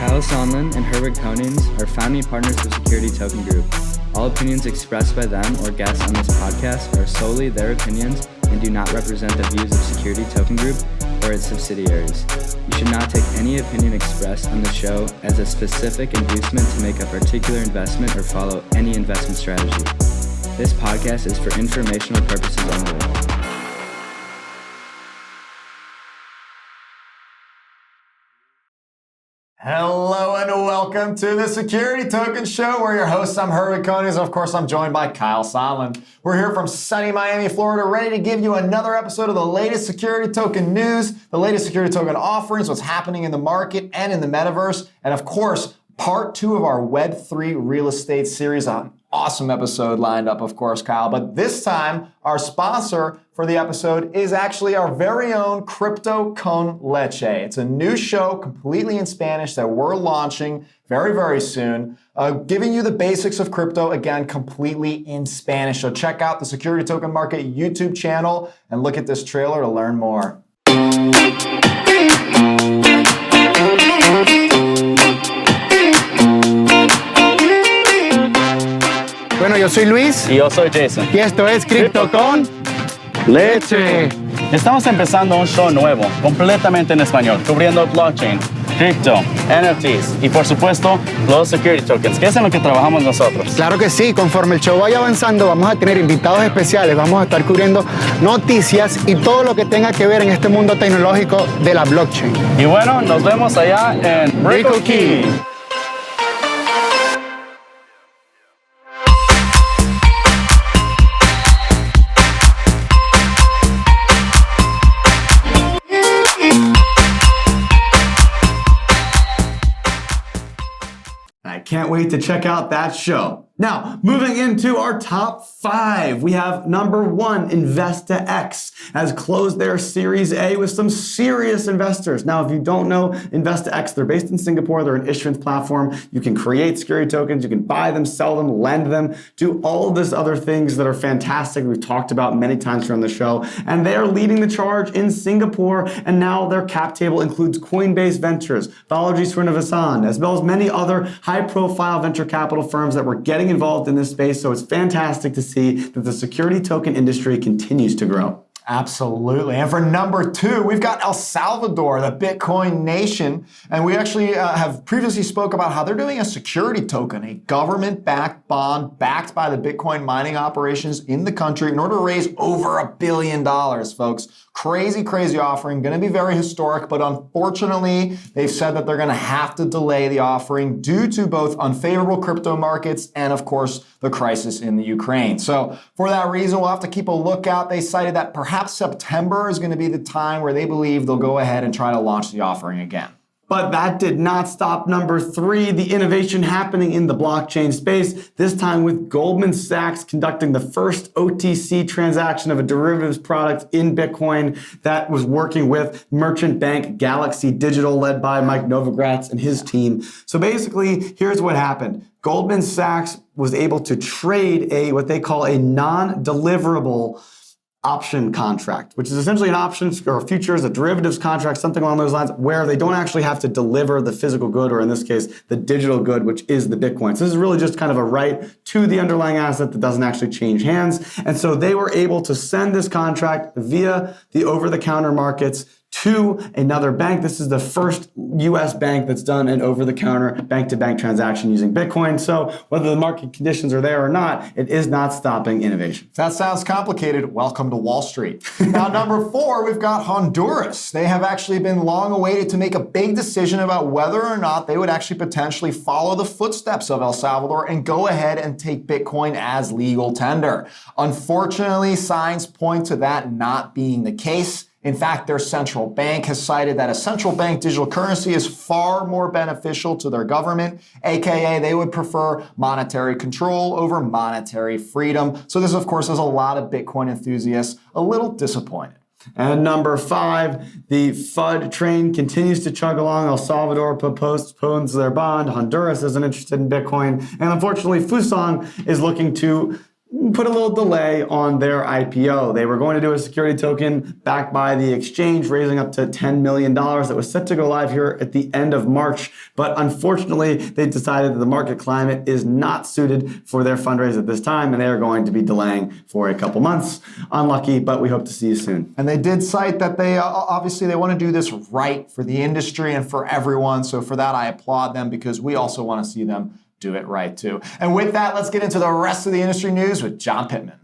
Sonlin and Herwig Konings are founding partners of Security Token Group. All opinions expressed by them or guests on this podcast are solely their opinions and do not represent the views of Security Token Group or its subsidiaries. You should not take any opinion expressed on the show as a specific inducement to make a particular investment or follow any investment strategy. This podcast is for informational purposes only. Hello and welcome to the Security Token Show. We're your hosts. I'm Herwig Konings. Of course, I'm joined by Kyle Sonlin. We're here from sunny Miami, Florida, ready to give you another episode of the latest security token news, the latest security token offerings, what's happening in the market and in the Metaverse, and of course, part 2 of our Web3 real estate series. An awesome episode lined up, of course, Kyle. But this time, our sponsor for the episode is actually our very own Crypto Con Leche. It's a new show completely in Spanish that we're launching very, very soon, giving you the basics of crypto, again, completely in Spanish. So check out the Security Token Market YouTube channel and look at this trailer to learn more. Bueno, yo soy Luis. Y yo soy Jason. Y esto es Crypto Con Leche. Estamos empezando un show nuevo, completamente en español, cubriendo blockchain, cripto, NFTs y por supuesto los security tokens, que es en lo que trabajamos nosotros. Claro que sí, conforme el show vaya avanzando vamos a tener invitados especiales, vamos a estar cubriendo noticias y todo lo que tenga que ver en este mundo tecnológico de la blockchain. Y bueno, nos vemos allá en Euroclear. Can't wait to check out that show. Now, moving into our top 5, we have number 1, InvestaX, has closed their Series A with some serious investors. Now, if you don't know InvestaX, they're based in Singapore. They're an issuance platform. You can create security tokens. You can buy them, sell them, lend them, do all of this other things that are fantastic. We've talked about many times here on the show. And they are leading the charge in Singapore. And now their cap table includes Coinbase Ventures, Fusang, as well as many other high-profile venture capital firms that were getting involved in this space. So it's fantastic to see that the security token industry continues to grow. Absolutely. And for number 2, we've got El Salvador, the Bitcoin nation. And we actually have previously spoke about how they're doing a security token, a government-backed bond backed by the Bitcoin mining operations in the country in order to raise over $1 billion, folks. Crazy, crazy offering. Going to be very historic, but unfortunately, they've said that they're going to have to delay the offering due to both unfavorable crypto markets and, of course, the crisis in the Ukraine. So for that reason, we'll have to keep a lookout. They cited that perhaps September is going to be the time where they believe they'll go ahead and try to launch the offering again. But that did not stop number 3, the innovation happening in the blockchain space, this time with Goldman Sachs conducting the first OTC transaction of a derivatives product in Bitcoin that was working with merchant bank Galaxy Digital, led by Mike Novogratz and his team. So basically, here's what happened. Goldman Sachs was able to trade what they call a non-deliverable option contract, which is essentially an option or a futures, a derivatives contract, something along those lines, where they don't actually have to deliver the physical good, or in this case, the digital good, which is the Bitcoin. So this is really just kind of a right to the underlying asset that doesn't actually change hands. And so they were able to send this contract via the over-the-counter markets to another bank. This is the first U.S. bank that's done an over-the-counter bank-to-bank transaction using Bitcoin. So whether the market conditions are there or not, it is not stopping innovation. If that sounds complicated, welcome to Wall Street. Now, number 4, we've got Honduras. They have actually been long awaited to make a big decision about whether or not they would actually potentially follow the footsteps of El Salvador and go ahead and take Bitcoin as legal tender. Unfortunately, signs point to that not being the case. In fact, their central bank has cited that a central bank digital currency is far more beneficial to their government, aka they would prefer monetary control over monetary freedom. So this, of course, has a lot of Bitcoin enthusiasts a little disappointed. And number 5, the FUD train continues to chug along. El Salvador postpones their bond. Honduras isn't interested in Bitcoin. And unfortunately, Fusang is looking to put a little delay on their IPO. They were going to do a security token backed by the exchange, raising up to $10 million that was set to go live here at the end of March. But unfortunately, they decided that the market climate is not suited for their fundraise at this time, and they are going to be delaying for a couple months. Unlucky, but we hope to see you soon. And they did cite that they obviously they want to do this right for the industry and for everyone. So for that, I applaud them because we also want to see them do it right too. And with that, let's get into the rest of the industry news with John Pittman.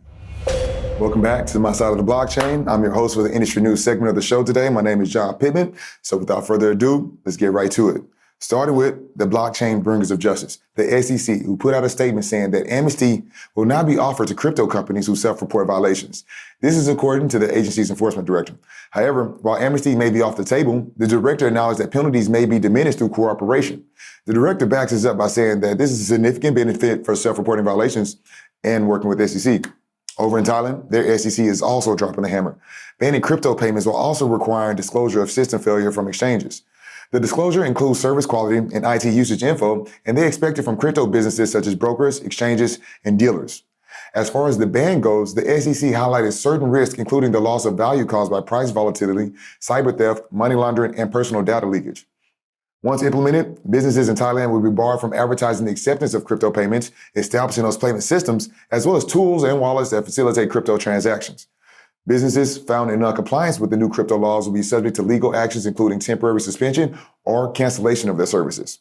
Welcome back to my side of the blockchain. I'm your host for the industry news segment of the show today. My name is John Pittman. So without further ado, let's get right to it. Starting with the blockchain bringers of justice, the SEC, who put out a statement saying that amnesty will not be offered to crypto companies who self-report violations. This is according to the agency's enforcement director. However, while amnesty may be off the table, the director acknowledged that penalties may be diminished through cooperation. The director backs this up by saying that this is a significant benefit for self-reporting violations and working with SEC. Over in Thailand, their SEC is also dropping the hammer, banning crypto payments while also requiring disclosure of system failure from exchanges. The disclosure includes service quality and IT usage info, and they expect it from crypto businesses such as brokers, exchanges, and dealers. As far as the ban goes, the SEC highlighted certain risks, including the loss of value caused by price volatility, cyber theft, money laundering, and personal data leakage. Once implemented, businesses in Thailand will be barred from advertising the acceptance of crypto payments, establishing those payment systems, as well as tools and wallets that facilitate crypto transactions. Businesses found in non-compliance with the new crypto laws will be subject to legal actions, including temporary suspension or cancellation of their services.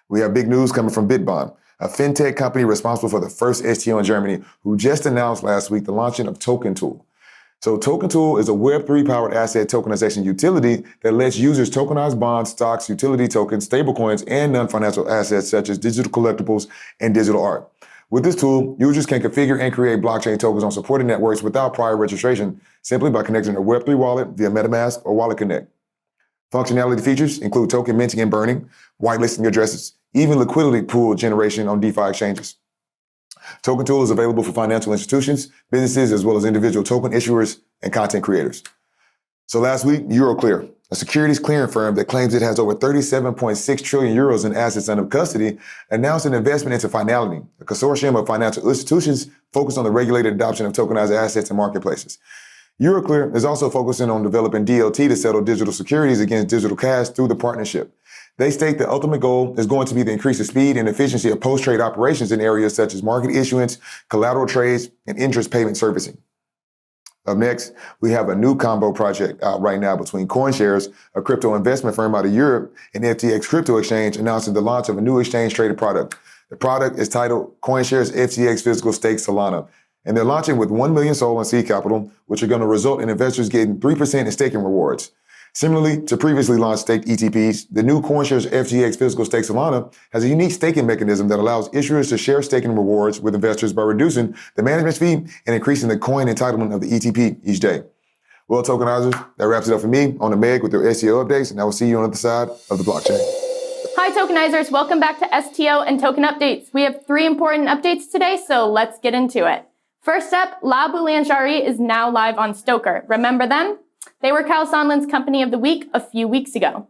We have big news coming from Bitbond, a fintech company responsible for the first STO in Germany, who just announced last week the launching of Token Tool. So Token Tool is a Web3 powered asset tokenization utility that lets users tokenize bonds, stocks, utility tokens, stablecoins, and non-financial assets such as digital collectibles and digital art. With this tool, users can configure and create blockchain tokens on supported networks without prior registration, simply by connecting a Web3 wallet via MetaMask or Wallet Connect. Functionality features include token minting and burning, whitelisting addresses, even liquidity pool generation on DeFi exchanges. Token Tool is available for financial institutions, businesses, as well as individual token issuers and content creators. So last week, Euroclear, a securities clearing firm that claims it has over 37.6 trillion euros in assets under custody, announced an investment into Finality, a consortium of financial institutions focused on the regulated adoption of tokenized assets in marketplaces. Euroclear is also focusing on developing DLT to settle digital securities against digital cash through the partnership. They state the ultimate goal is going to be the increase of speed and efficiency of post-trade operations in areas such as market issuance, collateral trades, and interest payment servicing. Up next, we have a new combo project out right now between CoinShares, a crypto investment firm out of Europe, and FTX Crypto Exchange, announcing the launch of a new exchange-traded product. The product is titled CoinShares FTX Physical Stake Solana, and they're launching with 1 million SOL in seed capital, which are going to result in investors getting 3% in staking rewards. Similarly to previously launched staked ETPs, the new CoinShares FTX Physical Stake Solana has a unique staking mechanism that allows issuers to share staking rewards with investors by reducing the management fee and increasing the coin entitlement of the ETP each day. Well, tokenizers, that wraps it up for me on the Meg with your STO updates, and I will see you on the other side of the blockchain. Hi, tokenizers. Welcome back to STO and Token Updates. We have 3 important updates today, so let's get into it. First up, La Boulangerie is now live on Stoker. Remember them? They were Cal Sonlin's Company of the Week a few weeks ago.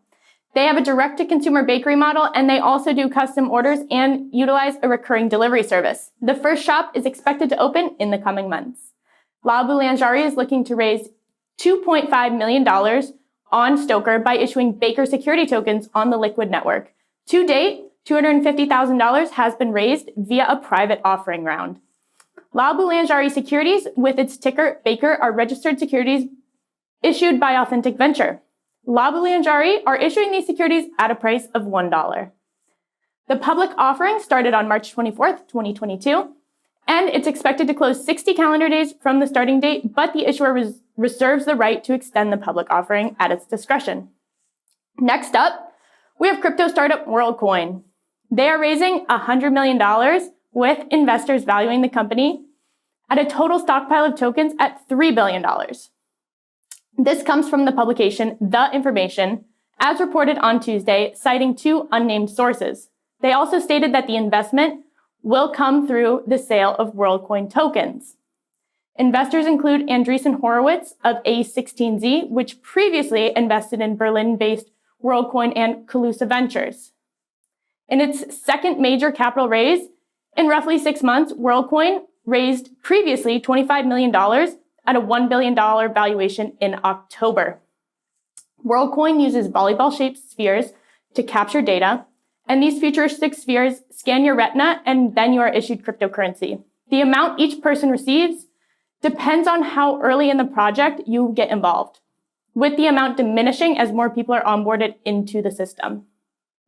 They have a direct-to-consumer bakery model, and they also do custom orders and utilize a recurring delivery service. The first shop is expected to open in the coming months. La Boulangerie is looking to raise $2.5 million on Stoker by issuing Baker security tokens on the Liquid network. To date, $250,000 has been raised via a private offering round. La Boulangerie securities, with its ticker Baker, are registered securities issued by Authentic Venture. La Boulangerie are issuing these securities at a price of $1. The public offering started on March 24th, 2022, and it's expected to close 60 calendar days from the starting date, but the issuer reserves the right to extend the public offering at its discretion. Next up, we have crypto startup Worldcoin. They are raising $100 million with investors valuing the company at a total stockpile of tokens at $3 billion. This comes from the publication The Information, as reported on Tuesday, citing 2 unnamed sources. They also stated that the investment will come through the sale of Worldcoin tokens. Investors include Andreessen Horowitz of A16Z, which previously invested in Berlin-based Worldcoin and Calusa Ventures. In its second major capital raise, in roughly 6 months, Worldcoin raised previously $25 million at a $1 billion valuation in October. Worldcoin uses volleyball-shaped spheres to capture data, and these futuristic spheres scan your retina, and then you are issued cryptocurrency. The amount each person receives depends on how early in the project you get involved, with the amount diminishing as more people are onboarded into the system.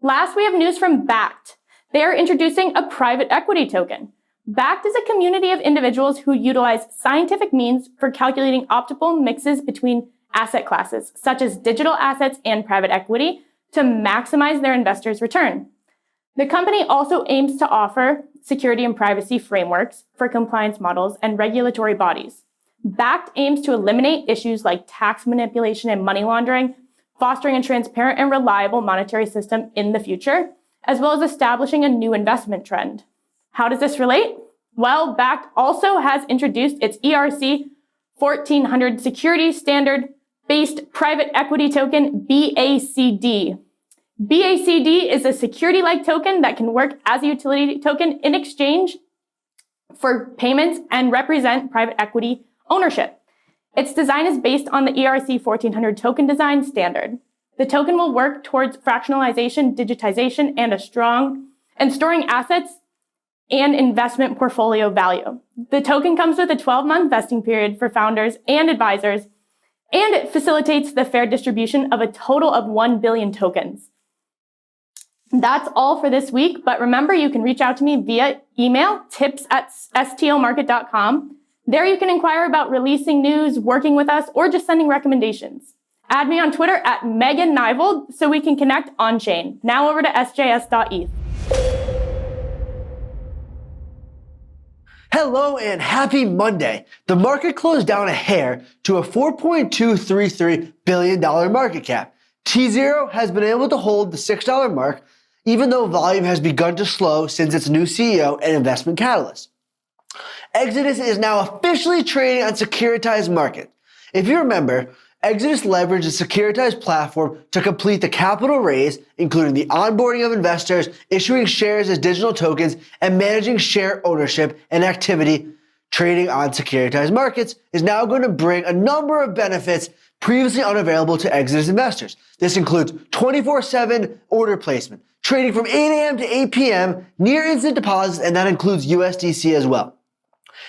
Last, we have news from Bakkt. They are introducing a private equity token. Bakkt is a community of individuals who utilize scientific means for calculating optimal mixes between asset classes, such as digital assets and private equity, to maximize their investors' return. The company also aims to offer security and privacy frameworks for compliance models and regulatory bodies. Bakkt aims to eliminate issues like tax manipulation and money laundering, fostering a transparent and reliable monetary system in the future, as well as establishing a new investment trend. How does this relate? Well, Bakkt also has introduced its ERC 1400 security standard-based private equity token, BACD. BACD is a security-like token that can work as a utility token in exchange for payments and represent private equity ownership. Its design is based on the ERC 1400 token design standard. The token will work towards fractionalization, digitization, and storing assets and investment portfolio value. The token comes with a 12-month vesting period for founders and advisors, and it facilitates the fair distribution of a total of 1 billion tokens. That's all for this week, but remember, you can reach out to me via email, tips@stomarket.com. There you can inquire about releasing news, working with us, or just sending recommendations. Add me on Twitter at Megan Neivold so we can connect on-chain. Now over to sjs.eth. Hello and happy Monday. The market closed down a hair to a $4.233 billion market cap. T0 has been able to hold the $6 mark, even though volume has begun to slow since its new CEO and investment catalyst. Exodus is now officially trading on securitized market. If you remember, Exodus leveraged the securitized platform to complete the capital raise, including the onboarding of investors, issuing shares as digital tokens, and managing share ownership and activity. Trading on securitized markets is now going to bring a number of benefits previously unavailable to Exodus investors. This includes 24/7 order placement, trading from 8 a.m. to 8 p.m., near instant deposits, and that includes USDC as well.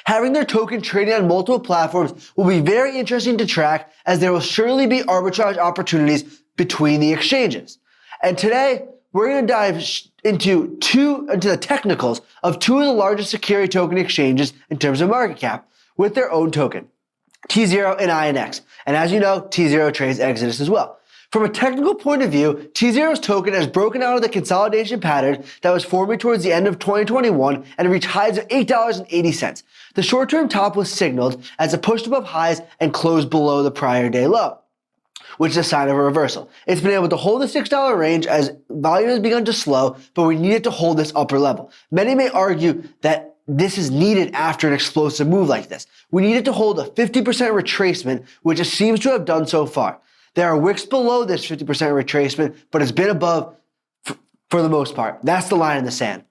Having their token trading on multiple platforms will be very interesting to track, as there will surely be arbitrage opportunities between the exchanges. And today, we're going to dive into the technicals of two of the largest security token exchanges in terms of market cap with their own token, T0 and INX. And as you know, T0 trades Exodus as well. From a technical point of view, T0's token has broken out of the consolidation pattern that was forming towards the end of 2021 and reached highs of $8.80. The short-term top was signaled as it pushed above highs and closed below the prior day low, which is a sign of a reversal. It's been able to hold the $6 range as volume has begun to slow, but we need it to hold this upper level. Many may argue that this is needed after an explosive move like this. We need it to hold a 50% retracement, which it seems to have done so far. There are wicks below this 50% retracement, but it's been above for the most part. That's the line in the sand.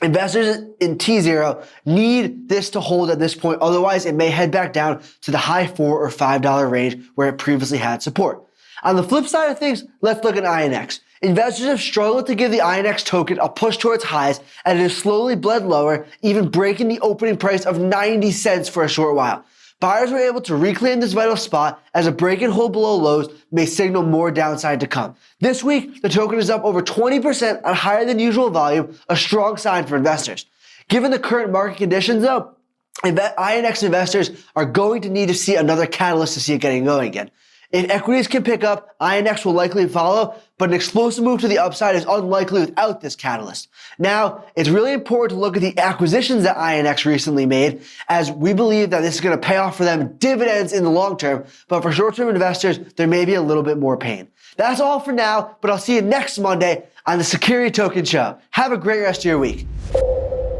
Investors in T0 need this to hold at this point, otherwise it may head back down to the high $4 or $5 range where it previously had support. On the flip side of things, let's look at INX. Investors have struggled to give the INX token a push towards highs, and it has slowly bled lower, even breaking the opening price of 90 cents for a short while. Buyers were able to reclaim this vital spot, as a break and hold below lows may signal more downside to come. This week, the token is up over 20% on higher than usual volume, a strong sign for investors. Given the current market conditions though, INX investors are going to need to see another catalyst to see it getting going again. If equities can pick up, INX will likely follow, but an explosive move to the upside is unlikely without this catalyst. Now, it's really important to look at the acquisitions that INX recently made, as we believe that this is going to pay off for them dividends in the long term, but for short-term investors, there may be a little bit more pain. That's all for now, but I'll see you next Monday on the Security Token Show. Have a great rest of your week.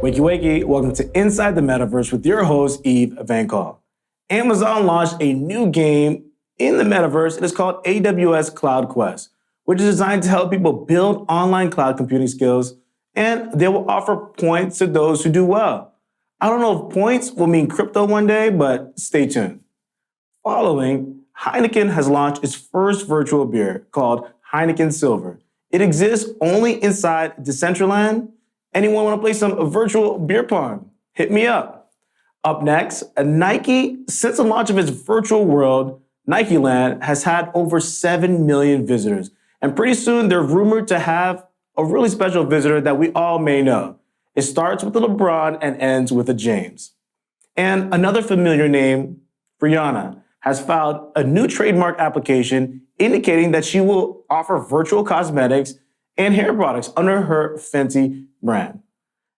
Wakey wakey, welcome to Inside the Metaverse with your host, Eve Van Call. Amazon launched a new game in the Metaverse. It is called AWS Cloud Quest, which is designed to help people build online cloud computing skills, and they will offer points to those who do well. I don't know if points will mean crypto one day, but stay tuned. Following, Heineken has launched its first virtual beer called Heineken Silver. It exists only inside Decentraland. Anyone want to play some virtual beer pong? Hit me up. Up next, Nike, since the launch of its virtual world, Nike Land has had over 7 million visitors. And pretty soon they're rumored to have a really special visitor that we all may know. It starts with a LeBron and ends with a James. And another familiar name, Rihanna, has filed a new trademark application indicating that she will offer virtual cosmetics and hair products under her Fenty brand.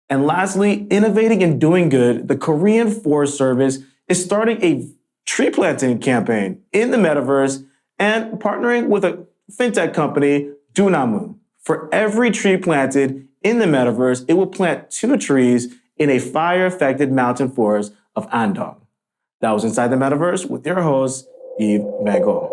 And lastly, innovating and doing good, the Korean Forest Service is starting a tree planting campaign in the Metaverse and partnering with a fintech company, Dunamu. For every tree planted in the Metaverse, it will plant 2 trees in a fire-affected mountain forest of Andong. That was Inside the Metaverse with your host, Yves Van Gogh.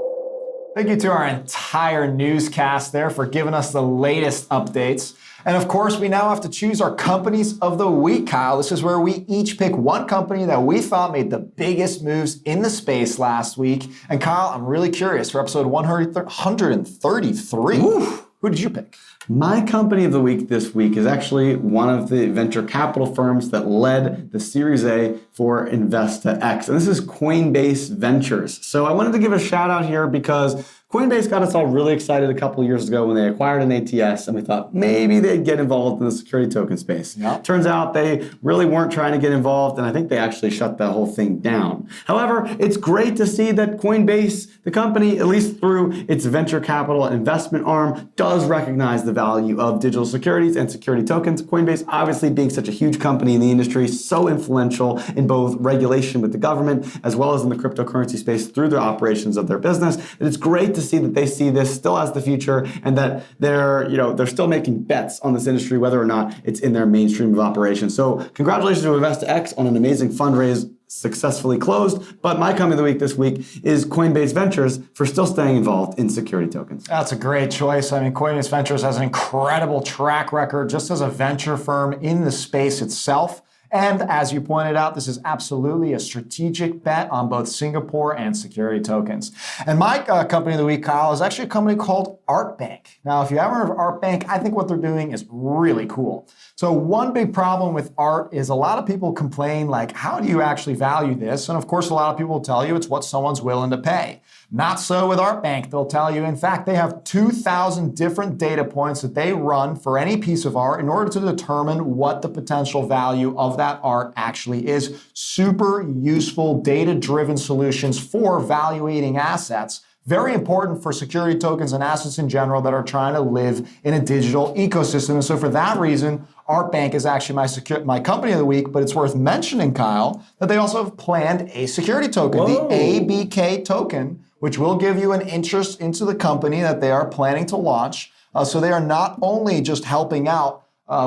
Thank you to our entire newscast there for giving us the latest updates. And of course, we now have to choose our companies of the week, Kyle. This is where we each pick one company that we thought made the biggest moves in the space last week. And Kyle, I'm really curious for episode 133. Ooh. Who did you pick? My company of the week this week is actually one of the venture capital firms that led the Series A for InvestaX. And this is Coinbase Ventures. So I wanted to give a shout out here because Coinbase got us all really excited a couple of years ago when they acquired an ATS, and we thought maybe they'd get involved in the security token space. Yep. Turns out they really weren't trying to get involved, and I think they actually shut that whole thing down. However, it's great to see that Coinbase, the company, at least through its venture capital investment arm, does recognize the value of digital securities and security tokens. Coinbase, obviously being such a huge company in the industry, so influential in both regulation with the government as well as in the cryptocurrency space through the operations of their business, that it's great to see that they see this still as the future and that they're still making bets on this industry, whether or not it's in their mainstream of operations. So congratulations to InvestaX on an amazing fundraise successfully closed. But my company of the week this week is Coinbase Ventures for still staying involved in security tokens. That's a great choice. I mean, Coinbase Ventures has an incredible track record just as a venture firm in the space itself. And as you pointed out, this is absolutely a strategic bet on both Singapore and security tokens. And my company of the week, Kyle, is actually a company called ArtBank. Now, if you haven't heard of ArtBank, I think what they're doing is really cool. So one big problem with art is a lot of people complain, like, how do you actually value this? And of course, a lot of people will tell you it's what someone's willing to pay. Not so with ArtBank. They'll tell you, in fact, they have 2,000 different data points that they run for any piece of art in order to determine what the potential value of that art actually is. Super useful data-driven solutions for valuating assets. Very important for security tokens and assets in general that are trying to live in a digital ecosystem. And so for that reason, ArtBank is actually my company of the week, but it's worth mentioning, Kyle, that they also have planned a security token, the ABK token, which will give you an interest into the company that they are planning to launch. So they are not only just helping out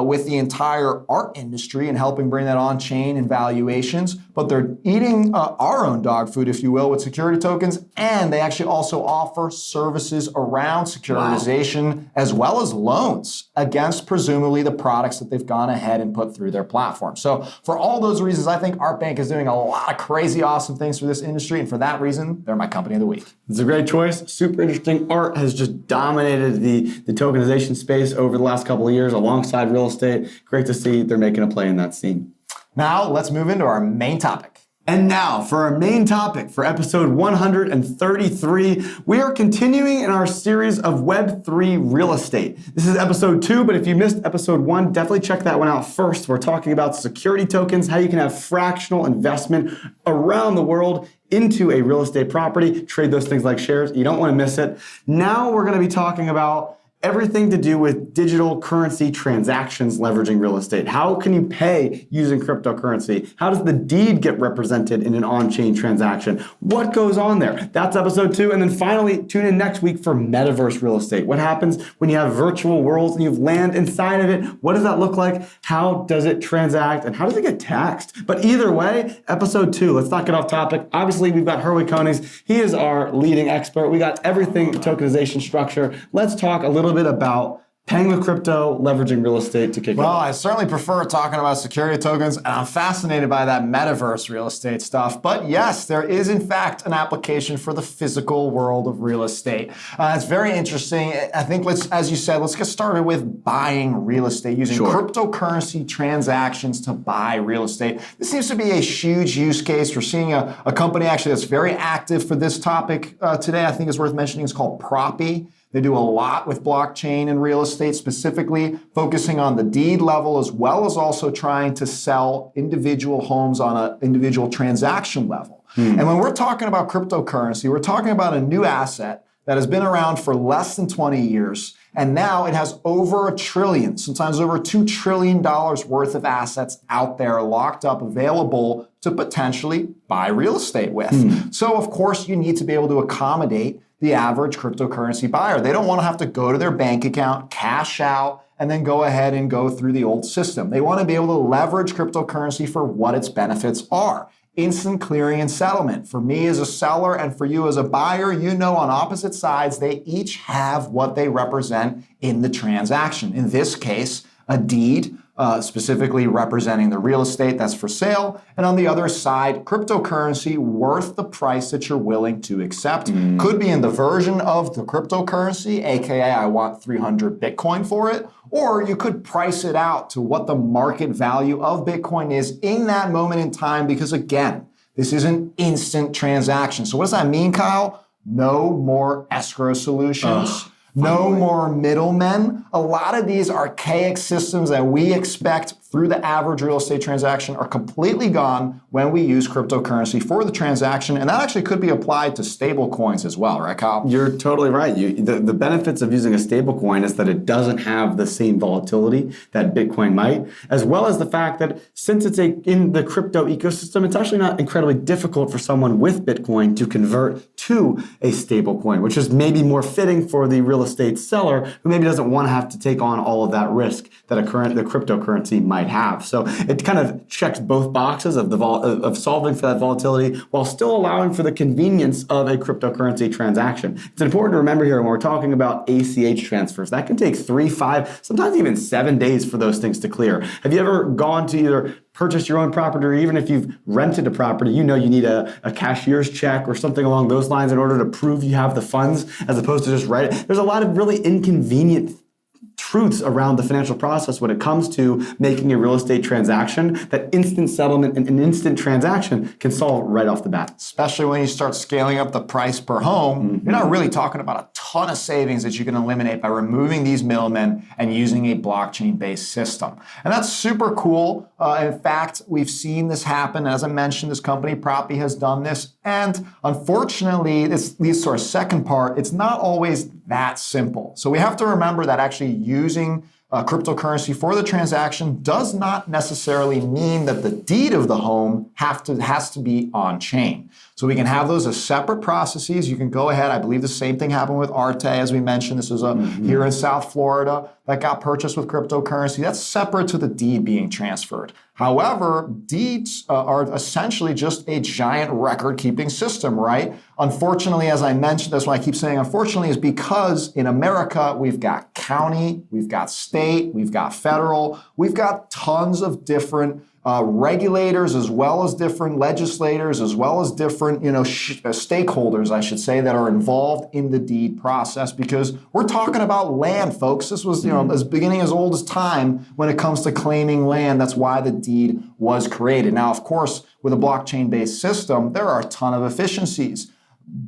with the entire art industry and helping bring that on chain and valuations, but they're eating our own dog food, if you will, with security tokens. And they actually also offer services around securitization as well as loans against presumably the products that they've gone ahead and put through their platform. So for all those reasons, I think ArtBank is doing a lot of crazy, awesome things for this industry. And for that reason, they're my company of the week. It's a great choice. Super interesting. Art has just dominated the tokenization space over the last couple of years alongside real estate. Great to see they're making a play in that scene. Now let's move into our main topic. And now for our main topic for episode 133, we are continuing in our series of Web3 real estate. This is episode 2, but if you missed episode 1, definitely check that one out first. We're talking about security tokens, how you can have fractional investment around the world into a real estate property, trade those things like shares. You don't want to miss it. Now we're going to be talking about everything to do with digital currency transactions leveraging real estate. How can you pay using cryptocurrency? How does the deed get represented in an on-chain transaction? What goes on there? That's episode 2. And then finally, tune in next week for Metaverse real estate. What happens when you have virtual worlds and you have land inside of it? What does that look like? How does it transact? And how does it get taxed? But either way, episode 2, let's not get off topic. Obviously, we've got Herwig Konings. He is our leading expert. We got everything tokenization structure. Let's talk a little bit about Paying with crypto, leveraging real estate to kick Well, off. I certainly prefer talking about security tokens, and I'm fascinated by that metaverse real estate stuff. But yes, there is in fact an application for the physical world of real estate. It's very interesting. I think as you said, let's get started with buying real estate using cryptocurrency transactions to buy real estate. This seems to be a huge use case. We're seeing a company actually that's very active for this topic today. I think is worth mentioning. It's called Propy. They do a lot with blockchain and real estate, specifically focusing on the deed level, as well as also trying to sell individual homes on an individual transaction level. And when we're talking about cryptocurrency, we're talking about a new asset that has been around for less than 20 years. And now it has over $1 trillion, sometimes over $2 trillion worth of assets out there locked up, available to potentially buy real estate with. So of course you need to be able to accommodate the average cryptocurrency buyer. They don't want to have to go to their bank account, cash out, and then go ahead and go through the old system. They want to be able to leverage cryptocurrency for what its benefits are. Instant clearing and settlement. For me as a seller and for you as a buyer, you know on opposite sides, they each have what they represent in the transaction. In this case, a deed, specifically representing the real estate that's for sale, and on the other side, cryptocurrency worth the price that you're willing to accept. Could be in the version of the cryptocurrency, aka I want 300 Bitcoin for it, or you could price it out to what the market value of Bitcoin is in that moment in time, because again, this is an instant transaction. So what does that mean, Kyle? No more escrow solutions. No more middlemen. A lot of these archaic systems that we expect through the average real estate transaction are completely gone when we use cryptocurrency for the transaction. And that actually could be applied to stable coins as well, right, Kyle? You're totally right. The benefits of using a stable coin is that it doesn't have the same volatility that Bitcoin might, as well as the fact that since it's in the crypto ecosystem, it's actually not incredibly difficult for someone with Bitcoin to convert to a stable coin, which is maybe more fitting for the real estate seller who maybe doesn't want to have to take on all of that risk that the cryptocurrency might have. So it kind of checks both boxes of solving for that volatility while still allowing for the convenience of a cryptocurrency transaction. It's important to remember here when we're talking about ACH transfers, that can take 3, 5, sometimes even 7 days for those things to clear. Have you ever gone to either purchase your own property, or even if you've rented a property, you know you need a cashier's check or something along those lines in order to prove you have the funds, as opposed to just write it. There's a lot of really inconvenient truths around the financial process when it comes to making a real estate transaction that instant settlement and an instant transaction can solve right off the bat. Especially when you start scaling up the price per home, you're not really talking about a ton of savings that you can eliminate by removing these middlemen and using a blockchain-based system. And that's super cool. In fact, we've seen this happen. As I mentioned, this company, Propy, has done this. And unfortunately, this leads to our second part. It's not always that simple. So we have to remember that actually using cryptocurrency for the transaction does not necessarily mean that the deed of the home has to be on chain. So we can have those as separate processes. You can go ahead. I believe the same thing happened with Arte, as we mentioned. This is here in South Florida that got purchased with cryptocurrency. That's separate to the deed being transferred. However, deeds are essentially just a giant record-keeping system, right? Unfortunately, as I mentioned, that's why I keep saying unfortunately, is because in America, we've got county, we've got state, we've got federal, we've got tons of different regulators, as well as different legislators, as well as different, stakeholders, I should say, that are involved in the deed process, because we're talking about land, folks. This was, as beginning as old as time when it comes to claiming land. That's why the deed was created. Now, of course, with a blockchain-based system, there are a ton of efficiencies.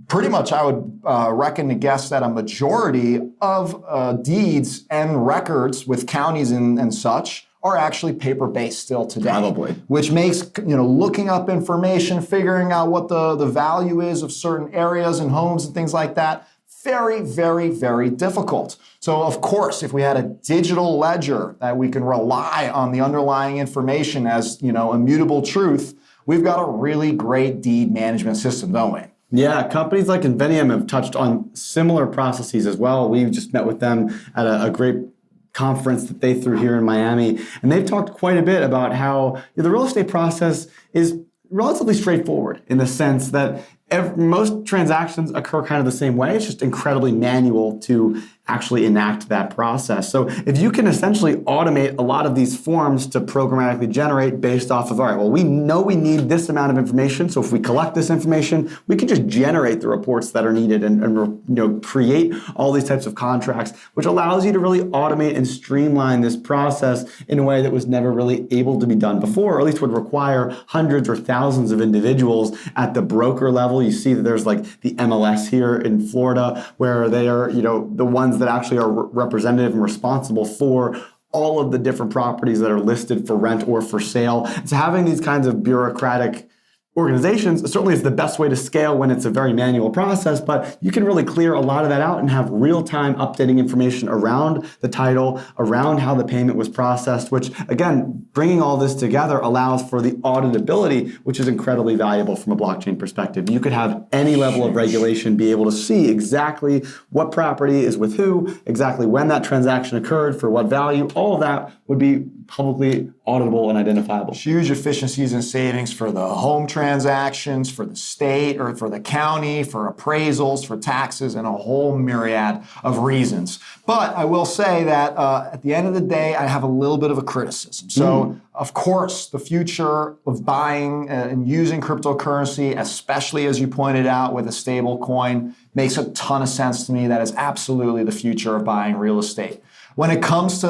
Pretty much, I would reckon to guess that a majority of deeds and records with counties and such are actually paper-based still today. Probably. Which makes, looking up information, figuring out what the value is of certain areas and homes and things like that, very, very, very difficult. So of course, if we had a digital ledger that we can rely on the underlying information as, immutable truth, we've got a really great deed management system, don't we? Yeah, companies like Invenium have touched on similar processes as well. We've just met with them at a great conference that they threw here in Miami, and they've talked quite a bit about how the real estate process is relatively straightforward in the sense that most transactions occur kind of the same way. It's just incredibly manual to actually enact that process. So if you can essentially automate a lot of these forms to programmatically generate based off of, all right, well, we know we need this amount of information. So if we collect this information, we can just generate the reports that are needed and create all these types of contracts, which allows you to really automate and streamline this process in a way that was never really able to be done before, or at least would require hundreds or thousands of individuals at the broker level. You see that there's like the MLS here in Florida, where they are, the ones that actually are representative and responsible for all of the different properties that are listed for rent or for sale. So having these kinds of bureaucratic organizations certainly is the best way to scale when it's a very manual process, but you can really clear a lot of that out and have real-time updating information around the title, around how the payment was processed, which again, bringing all this together allows for the auditability, which is incredibly valuable from a blockchain perspective. You could have any level of regulation be able to see exactly what property is with who, exactly when that transaction occurred, for what value. All of that would be publicly auditable and identifiable. Huge efficiencies and savings for the home transactions, for the state or for the county, for appraisals, for taxes, and a whole myriad of reasons. But I will say that at the end of the day, I have a little bit of a criticism. So, of course, the future of buying and using cryptocurrency, especially as you pointed out with a stable coin, makes a ton of sense to me. That is absolutely the future of buying real estate. When it comes to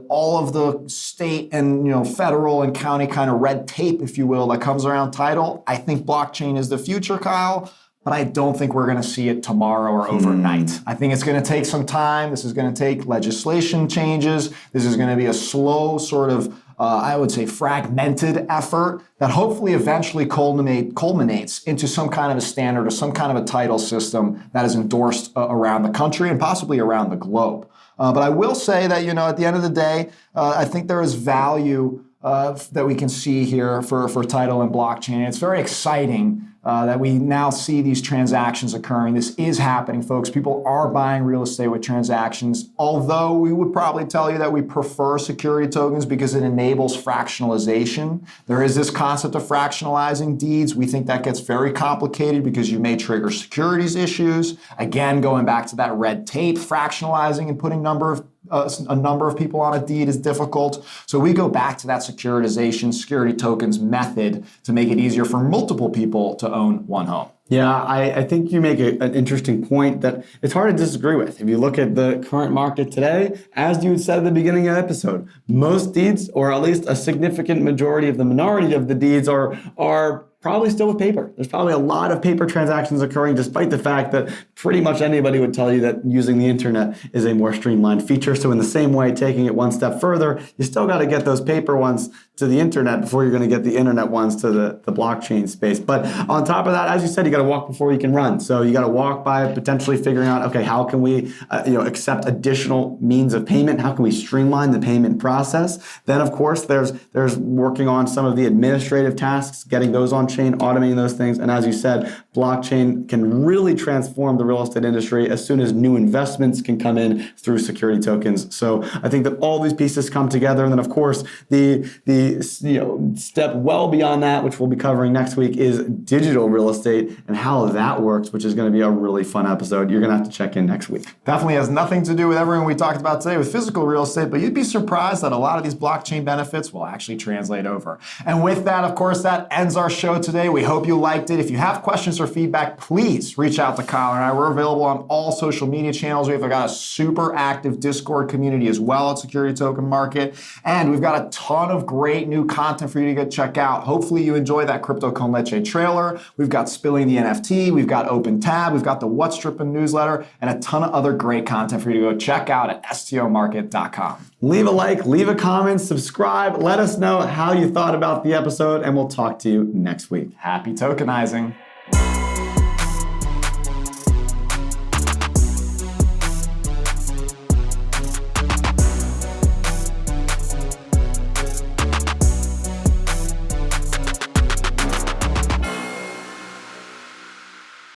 all of the state and federal and county kind of red tape, if you will, that comes around title, I think blockchain is the future, Kyle. But I don't think we're going to see it tomorrow or overnight. I think it's going to take some time. This is going to take legislation changes. This is going to be a slow sort of, I would say, fragmented effort that hopefully eventually culminates into some kind of a standard or some kind of a title system that is endorsed around the country and possibly around the globe. But I will say that, at the end of the day, I think there is value that we can see here for title and blockchain. It's very exciting that we now see these transactions occurring. This is happening, folks. People are buying real estate with transactions, although we would probably tell you that we prefer security tokens because it enables fractionalization. There is this concept of fractionalizing deeds. We think that gets very complicated because you may trigger securities issues. Again, going back to that red tape, fractionalizing and putting a number of people on a deed is difficult. So we go back to that securitization, security tokens method to make it easier for multiple people to own one home. Yeah, I think you make an interesting point that it's hard to disagree with. If you look at the current market today, as you said at the beginning of the episode, most deeds, or at least a significant majority of the minority of the deeds are probably still with paper. There's probably a lot of paper transactions occurring, despite the fact that pretty much anybody would tell you that using the internet is a more streamlined feature. So in the same way, taking it one step further, you still got to get those paper ones to the internet before you're going to get the internet ones to the blockchain space. But on top of that, as you said, you got to walk before you can run. So you got to walk by potentially figuring out, okay, how can we accept additional means of payment? How can we streamline the payment process? Then, of course, there's working on some of the administrative tasks, getting those on chain, automating those things. And as you said, blockchain can really transform the real estate industry as soon as new investments can come in through security tokens. So I think that all these pieces come together. And then, of course, the step well beyond that, which we'll be covering next week, is digital real estate and how that works, which is going to be a really fun episode. You're going to have to check in next week. Definitely has nothing to do with everything we talked about today with physical real estate, but you'd be surprised that a lot of these blockchain benefits will actually translate over. And with that, of course, that ends our show today. We hope you liked it. If you have questions or feedback, please reach out to Kyle and I. We're available on all social media channels. We've got a super active Discord community as well at Security Token Market. And we've got a ton of great new content for you to go check out. Hopefully you enjoy that Crypto Con Leche trailer. We've got Spilling the NFT. We've got Open Tab. We've got the What's Trippin' newsletter and a ton of other great content for you to go check out at stomarket.com. Leave a like, leave a comment, subscribe. Let us know how you thought about the episode, and we'll talk to you next week. Happy tokenizing.